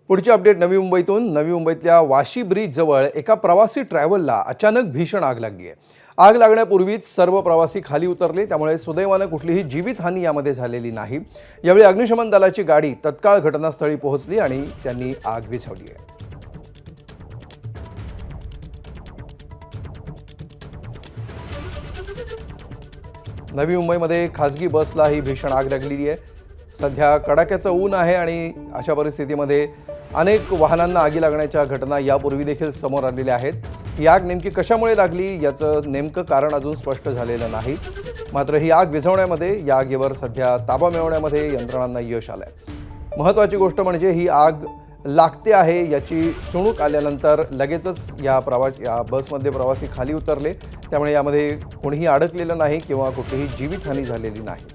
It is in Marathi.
पुढची अपडेट नवी मुंबईतून। नवी मुंबईतल्या वाशी ब्रिज जवळ एका प्रवासी ट्रॅव्हलला अचानक भीषण आग लागली आहे। आग लागण्यापूर्वीच सर्व प्रवासी खाली उतरले, त्यामुळे सुदैवाने कुठलीही जीवितहानी यामध्ये झालेली नाही। यावेळी अग्निशमन दलाची गाडी तत्काळ घटनास्थळी पोहोचली आणि त्यांनी आग विझवली आहे। नवी मुंबईमध्ये खासगी बसला ही भीषण आग लागलेली आहे। सध्या कडाक्याचं ऊन आहे आणि अशा परिस्थितीमध्ये अनेक वाहनांना आगी लागण्याच्या घटना यापूर्वी देखील समोर आलेल्या आहेत। ही आग नेमकी कशामुळे लागली याचं नेमकं कारण अजून स्पष्ट झालेलं नाही। मात्र ही आग विझवण्यामध्ये, या आगीवर सध्या ताबा मिळवण्यामध्ये यंत्रणांना यश आलंय। महत्त्वाची गोष्ट म्हणजे ही आग लागते आहे याची चुणूक आल्यानंतर लगेचच या बसमध्ये प्रवासी खाली उतरले, त्यामुळे यामध्ये कोणीही अडकलेलं नाही किंवा कुठलीही जीवितहानी झालेली नाही।